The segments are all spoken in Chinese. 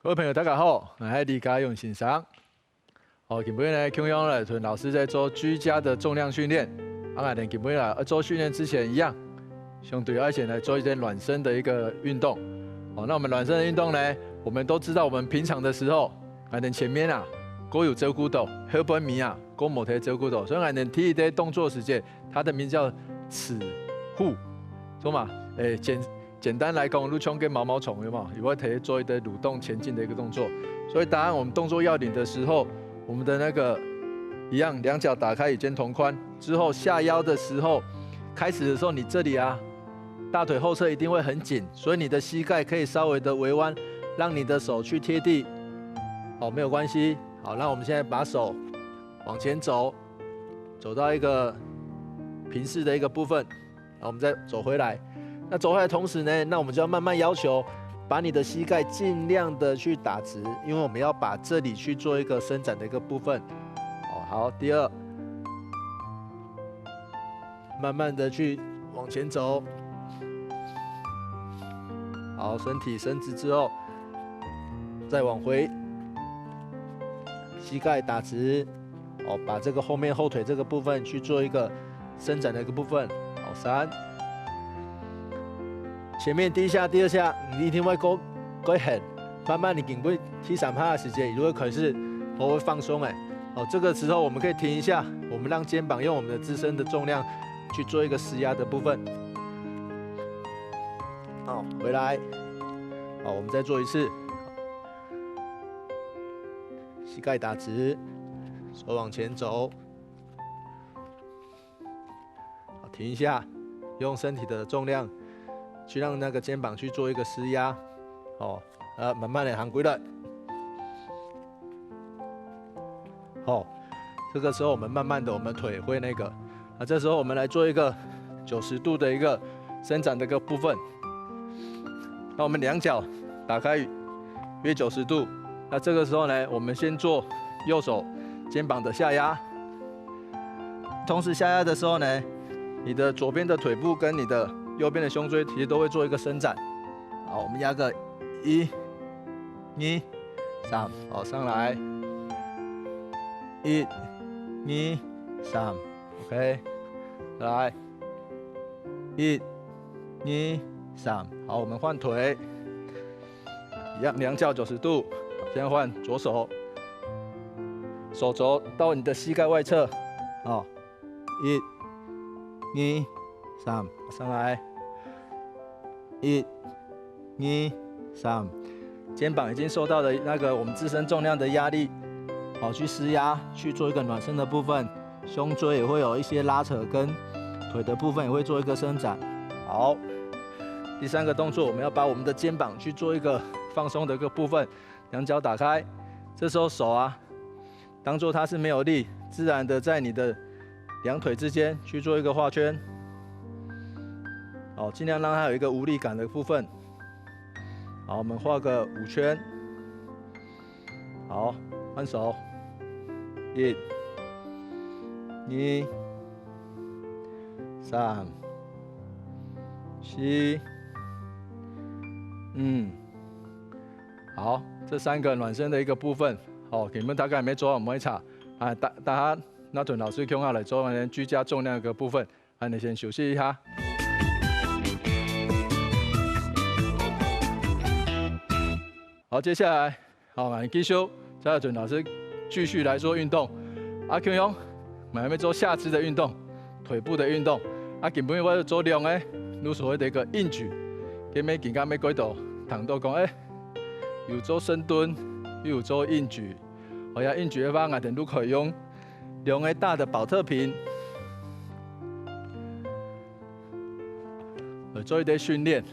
各位朋友，大家好，我是李家勇先生。今天呢，中央来屯老师在做居家的重量训练。我们今天来做训练之前一样，相对而且来做一点暖身的一个运动。那我们暖身的运动呢，我们都知道，我们平常的时候，前面啊，都有照顾到，后半面啊，都没得照顾到，所以提一些动作时间，它的名叫齿护，懂吗？简单来讲，如像跟毛毛虫有没有？也会提做一个蠕动前进的一个动作。所以，当我们动作要领的时候，我们的那个一样，两脚打开与肩同宽，之后下腰的时候，开始的时候，你这里啊，大腿后侧一定会很紧，所以你的膝盖可以稍微的微弯，让你的手去贴地。好，没有关系。好，那我们现在把手往前走，走到一个平视的一个部分，然后我们再走回来。那走回来的同时呢，那我们就要慢慢要求，把你的膝盖尽量的去打直，因为我们要把这里去做一个伸展的一个部分。好，第二，慢慢的去往前走。好，身体伸直之后，再往回，膝盖打直。把这个后面后腿这个部分去做一个伸展的一个部分。好，3。前面第一下、第二下，你一定会够狠，慢慢你经过踢3下的时间，如果可是我会放松这个时候我们可以停一下，我们让肩膀用我们的自身的重量去做一个施压的部分。好，回来，好，我们再做一次，膝盖打直，手往前走，好，停一下，用身体的重量去让那个肩膀去做一个施压，慢慢的行过来。这个时候我们慢慢的，我们腿会那个，这时候我们来做一个90度的一个伸展的一个部分。那我们两脚打开约90度，那这个时候呢，我们先做右手肩膀的下压，同时下压的时候呢，你的左边的腿部跟你的右边的胸椎其实都会做一个伸展。好，我们压个1、2、3，好，上来，1、2、3 ，OK， 来，1、2、3，好，我们换腿，一样两脚90度，现在换左手，手肘到你的膝盖外侧，好，1、2、3，上来，1、2、3，肩膀已经受到了那个我们自身重量的压力，好，去施压，去做一个暖身的部分，胸椎也会有一些拉扯，跟腿的部分也会做一个伸展。好，第3个动作，我们要把我们的肩膀去做一个放松的一个部分，两脚打开，这时候手啊，当做它是没有力，自然的在你的两腿之间去做一个画圈。好，尽量让它有一个无力感的部分。好，我们画个5圈。好，换手。1、2、3、4、好，这3个暖身的一个部分，好，你们大概没做好，没差啊。大家那屯老师用下来做完居家重量的部分，你先休息一下。好，接下来，好，你继续，再屯老师继续来做运动。Q 勇，我们要做下肢的运动，腿部的运动。基本我要做量的，如所谓的一个硬举，今日更加要几度，谈到讲有做深蹲，又有做硬举。硬举的话，我哋都可以用大的保特瓶来做一啲训练。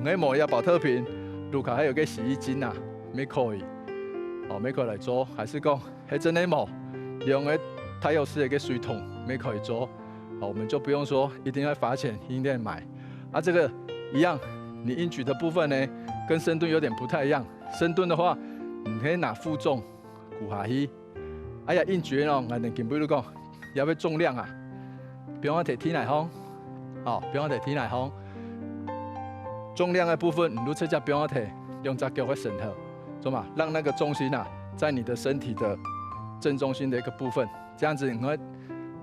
你摸一下保特瓶。路卡还有个洗衣精啊，没可以，没可以来做，还是讲还真的冇，用个太有式的个水桶没可以做，我们就不用说一定要花钱一定要买。这个一样，你硬举的部分呢，跟深蹲有点不太一样。深蹲的话，你可以拿负重鼓下去，硬举哦，我哋根本都讲要重量啊，不用提天来方，不用提天来方。重量的部分，如此只不用提，用只脚会省好。懂吗？让那个重心啊，在你的身体的正中心的一个部分，这样子你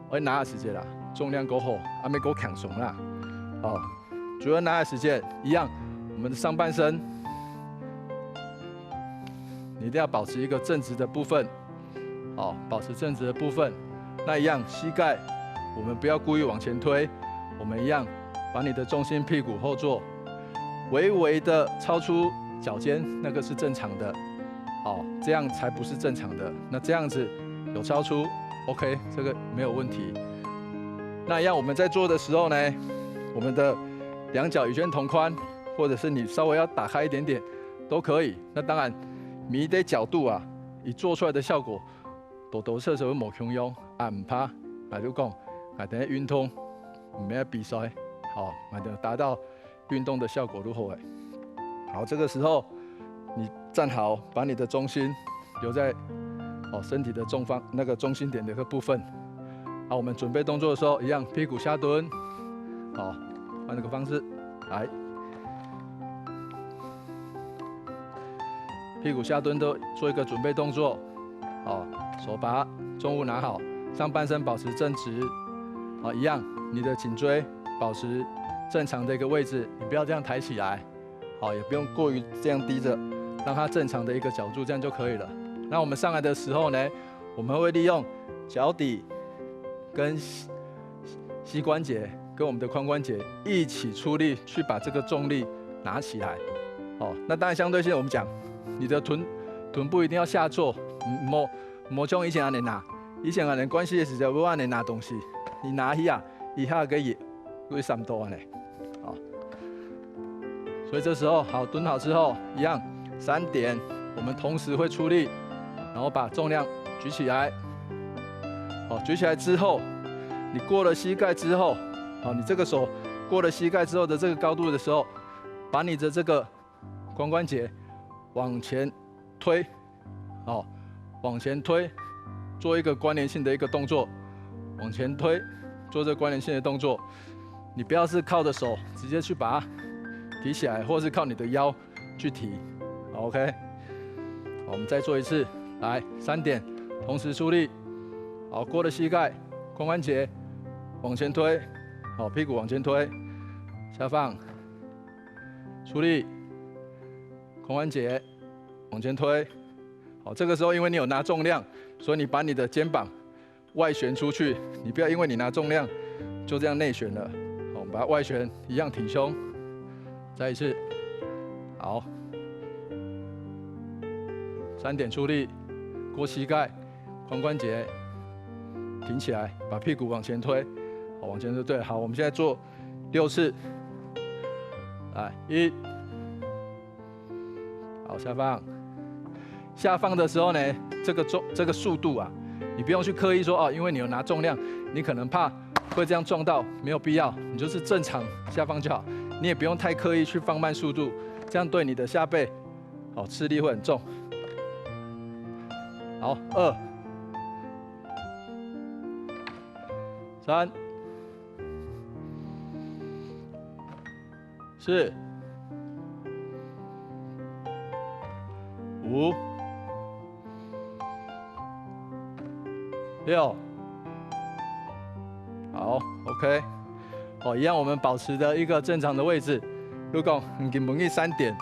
会拿的时间啦，重量够好，还没够强松啦。哦，主要拿的时间一样，我们的上半身你一定要保持一个正直的部分，哦，保持正直的部分。那一样，膝盖我们不要故意往前推，我们一样把你的重心屁股后坐，微微的超出脚尖，那个是正常的，哦，这样才不是正常的。那这样子有超出 ，OK， 这个没有问题。那一样我们在做的时候呢，我们的两脚与肩同宽，或者是你稍微要打开一点点都可以。那当然，你的角度啊，你做出来的效果，多测试无强用，啊唔怕，那就讲，啊等下运动，唔要比赛，好，那就达到运动的效果如何诶？好，这个时候你站好，把你的重心留在身体的中心点的一个部分。好，我们准备动作的时候一样，屁股下蹲，好，换那个方式来，屁股下蹲都做一个准备动作，好，手把重物拿好，上半身保持正直，好，一样，你的颈椎保持正常的一个位置，你不要这样抬起来，好，也不用过于这样低着，让它正常的一个角度，这样就可以了。那我们上来的时候呢，我们会利用脚底跟膝关节跟我们的髋关节一起出力，去把这个重力拿起来。哦，那当然相对性我们讲，你的臀部一定要下坐，莫像以前安尼拿，以前安尼关系的时候要安尼拿东西，你拿一下可以3度安尼，好，所以这时候好蹲好之后，一样3点，我们同时会出力，然后把重量举起来。好，举起来之后，你过了膝盖之后，好，你这个手过了膝盖之后的这个高度的时候，把你的这个髋关节往前推，好，往前推，做一个关联性的一个动作，往前推，做这个关联性的动作。你不要是靠着手直接去把它提起来，或是靠你的腰去提。好 ，OK， 好，我们再做一次，来3点，同时出力。好，过了膝盖，髋关节往前推，好，屁股往前推，下放，出力，髋关节往前推。好，这个时候因为你有拿重量，所以你把你的肩膀外旋出去，你不要因为你拿重量就这样内旋了。好，我们把它外旋，一样挺胸，再一次，好，3点出力，过膝盖，髋关节。挺起来，把屁股往前推，好，往前推，对，好，我们现在做6次，来1，好，下放，下放的时候呢，这个速度啊，你不用去刻意说哦，因为你有拿重量，你可能怕会这样撞到，没有必要，你就是正常下放就好，你也不用太刻意去放慢速度，这样对你的下背，好，吃力会很重。好，2。3、4、5、6，好 ，OK， 好，一样我们保持的一个正常的位置。如果你蒙一3点，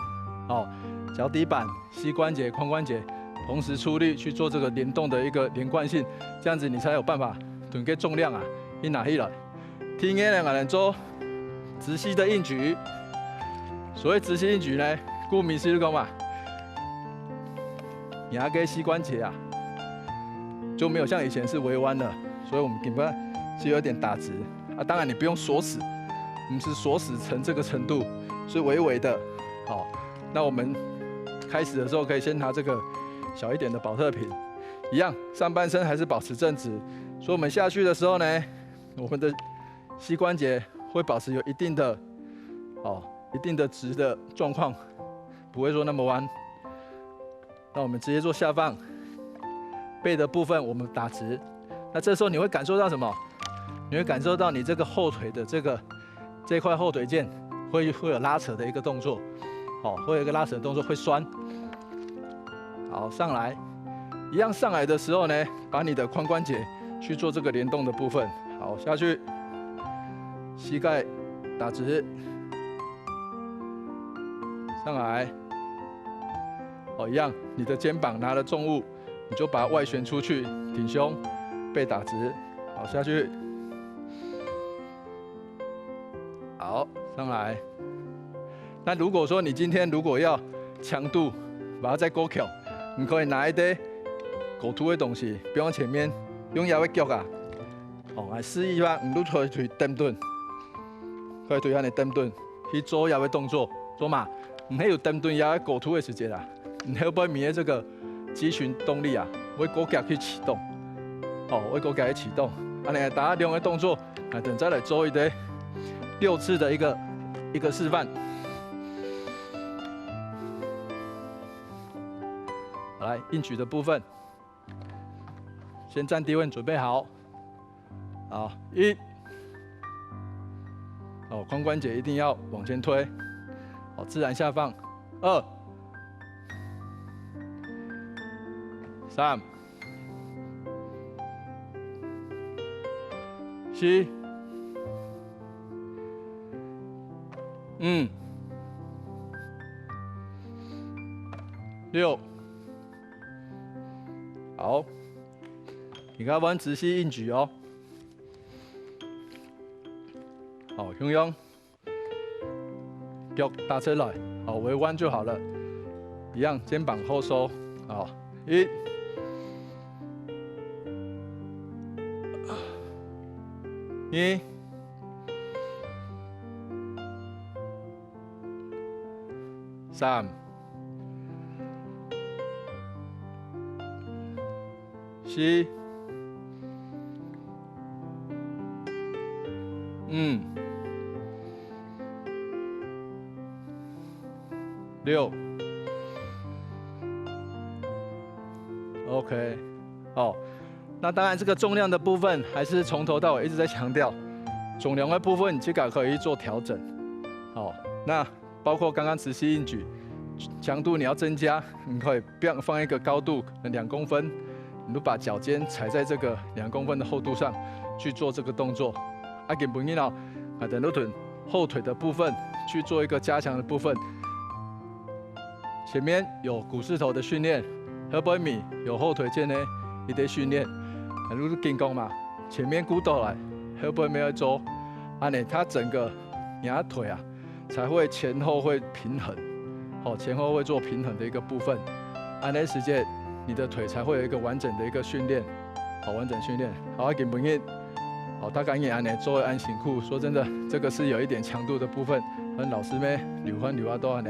好，脚底板、膝关节、髋关节同时出力去做这个联动的一个连贯性，这样子你才有办法囤个重量啊。你拿起来，听起来人做直膝的硬举。所谓直膝硬举呢，顾名思义讲嘛，牙跟膝关节啊就没有像以前是微弯了，所以我们根本是有点打直啊。当然你不用锁死，我们是锁死成这个程度，是微微的。好，那我们开始的时候可以先拿这个小一点的保特瓶，一样上半身还是保持正直，所以我们下去的时候呢。我们的膝关节会保持有一定的直的状况，不会说那么弯。那我们直接做下放，背的部分我们打直。那这时候你会感受到什么？你会感受到你这个后腿的这块后腿腱会有拉扯的一个动作，好，会有一个拉扯的动作，会酸。好，上来，一样上来的时候呢，把你的髋关节去做这个联动的部分。好，下去，膝盖打直，上来。好，一样，你的肩膀拿了重物，你就把它外旋出去，挺胸，背打直。好，下去。好，上来。那如果说你今天如果要强度，把它再勾强，你可以拿一堆狗凸的东西，比方前面用腰的脚啊，哦，来示意吧，你可以去蹬蹲，可以对安尼蹬蹲，去做腰的动作，做嘛？唔系有蹬蹲腰的狗凸的时间啦，你要不要迷这个肌群动力啊？为骨架去启动，哦，为骨架去启动，安尼大量的动作，啊，等再来做一堆6次的一个示范。来，硬举的部分，先站低位，准备好。好，1，哦，髋关节一定要往前推，好，自然下放。2， 3， 4， 6。好，你看弯直膝硬举哦。好，胸腰，脚打出来，好，微弯就好了。一样，肩膀后收，好，1， 2， 3， 4， 6。OK， 好，那当然这个重量的部分还是从头到尾一直在强调，重量的部分这个可以做调整。好，那包括刚刚直膝硬举，强度你要增加，你可以放一个高度2公分，你就把脚尖踩在这个2公分的厚度上去做这个动作。啊，给本人啊，等后腿后腿的部分去做一个加强的部分。前面有股四头的训练，后背米有后腿腱的一堆训练，如筋功嘛，前面骨头来，后背没有做，安尼它整个压腿啊才会前后会平衡，好，前后会做平衡的一个部分，安尼时间你的腿才会有一个完整的一个训练，好，完整训练，好，给本人。好，大概也安尼做安辛苦。说真的，这个是有一点强度的部分，跟老师们留番留啊都安尼。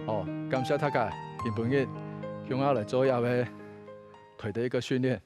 哦，感谢大家今晡日向我来做下个腿的一个训练。